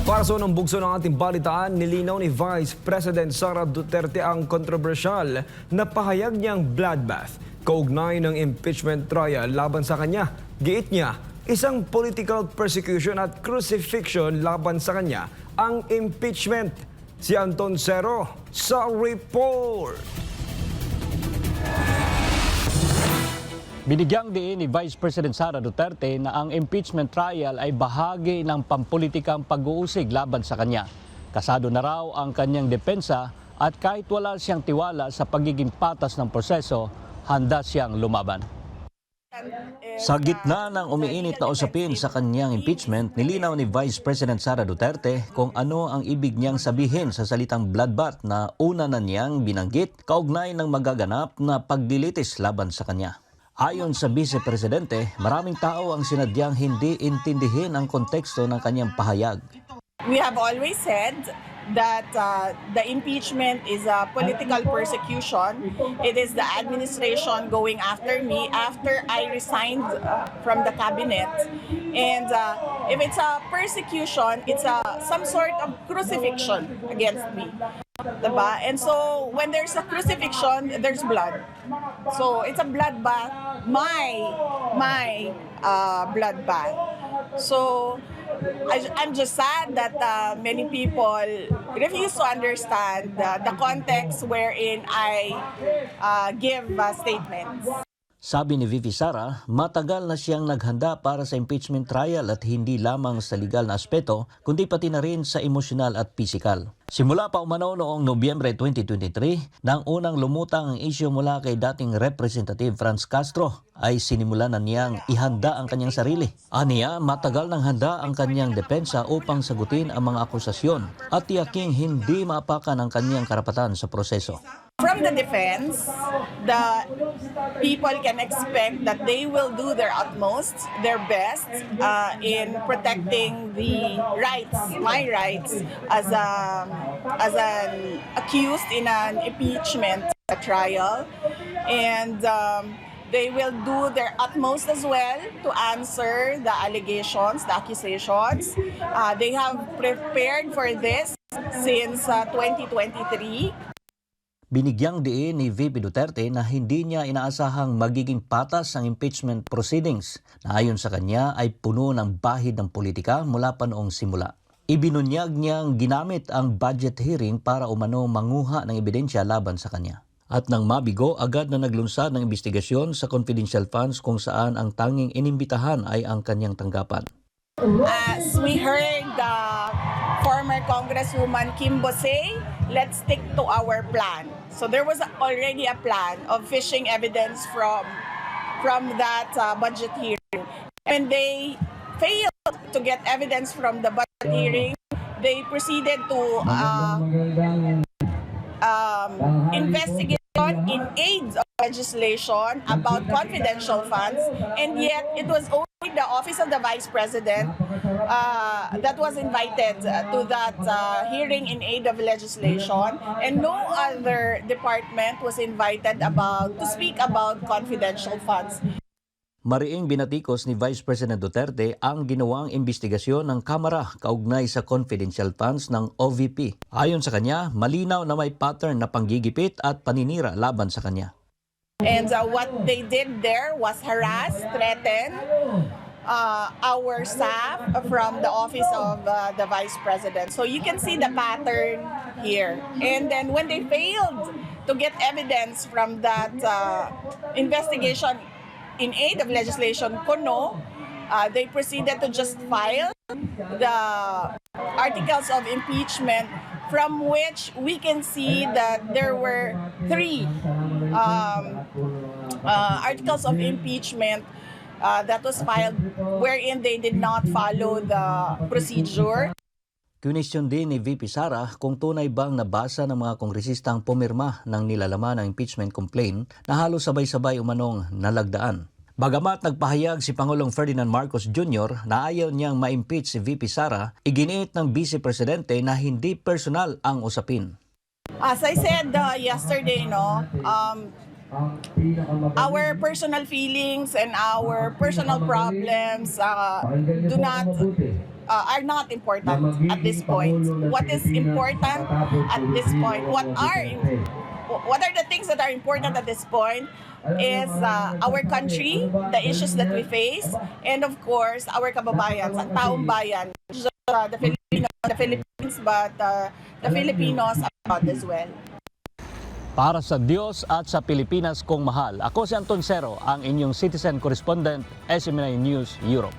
Para sa unang bugso ng ating balitaan, nilinaw ni Vice President Sara Duterte ang kontrobersyal na pahayag niyang bloodbath kaugnay ng impeachment trial laban sa kanya. Giit niya, isang political persecution at crucifixion laban sa kanya ang impeachment. Si Anton Cero sa report. Binigyang diin ni Vice President Sara Duterte na ang impeachment trial ay bahagi ng pampulitikang pag-uusig laban sa kanya. Kasado na raw ang kanyang depensa at kahit wala siyang tiwala sa pagiging patas ng proseso, handa siyang lumaban. Sa gitna ng umiinit na usapin sa kanyang impeachment, nilinaw ni Vice President Sara Duterte kung ano ang ibig niyang sabihin sa salitang bloodbath na una na niyang binanggit kaugnay ng magaganap na pagdilitis laban sa kanya. Ayon sa Vice Presidente, maraming tao ang sinadyang hindi intindihin ang konteksto ng kanyang pahayag. We have always said that the impeachment is a political persecution. It is the administration going after me after I resigned from the cabinet. And if it's a persecution, it's some sort of crucifixion against me. Diba? And so when there's a crucifixion, there's blood. So it's a bloodbath, my bloodbath. So I'm just sad that many people refuse to understand the context wherein I give statements. Sabi ni Vivi Sara, matagal na siyang naghanda para sa impeachment trial at hindi lamang sa legal na aspeto, kundi pati na rin sa emosyonal at pisikal. Simula pa umano noong Nobyembre 2023, nang unang lumutang ang isyu mula kay dating Representative Franz Castro, ay sinimulan na niyang ihanda ang kanyang sarili. Aniya, matagal nang handa ang kanyang depensa upang sagutin ang mga akusasyon at tiyaking hindi maapakan ang kanyang karapatan sa proseso. From the defense, the people can expect that they will do their utmost, their best in protecting the rights, my rights as an accused in an impeachment trial, and they will do their utmost as well to answer the allegations, the accusations. They have prepared for this since 2023. Binigyang diin ni VP Duterte na hindi niya inaasahang magiging patas ang impeachment proceedings na ayon sa kanya ay puno ng bahid ng politika mula pa noong simula. Ibinunyag niyang ginamit ang budget hearing para umano manguha ng ebidensya laban sa kanya. At nang mabigo, agad na naglunsad ng investigasyon sa confidential funds kung saan ang tanging inimbitahan ay ang kanyang tanggapan. As we heard former Congresswoman Kimbo say, let's stick to our plan. So there was already a plan of fishing evidence from that budget hearing. When they failed to get evidence from the budget hearing, they proceeded to investigate in aid of legislation about confidential funds, and yet it was only the Office of the Vice President that was invited to that hearing in aid of legislation, and no other department was invited to speak about confidential funds. Mariing binatikos ni Vice President Duterte ang ginawang investigasyon ng Kamara kaugnay sa confidential funds ng OVP. Ayon sa kanya, malinaw na may pattern na panggigipit at paninira laban sa kanya. And what they did there was harass, threaten our staff from the office of the Vice President. So you can see the pattern here. And then when they failed to get evidence from that investigation in aid of legislation, they proceeded to just file the articles of impeachment, from which we can see that there were 3 articles of impeachment that was filed wherein they did not follow the procedure. Kunesyon din ni VP Sara kung tunay bang nabasa ng mga kongresistang pumirma ng nilalaman ng impeachment complaint na halos sabay-sabay umanong nalagdaan. Bagamat nagpahayag si Pangulong Ferdinand Marcos Jr. na ayaw niyang ma-impeach si VP Sara, iginiit ng Vice Presidente na hindi personal ang usapin. As I said yesterday, our personal feelings and our personal problems do not are not important at this point. What is important at this point? What are the things that are important at this point is our country, the issues that we face, and of course, our kababayan, ang taong bayan, just, the Philippines, but the Filipinos abroad as well. Para sa Diyos at sa Pilipinas kong mahal, ako si Anton Cero, ang inyong citizen correspondent, SMNI News Europe.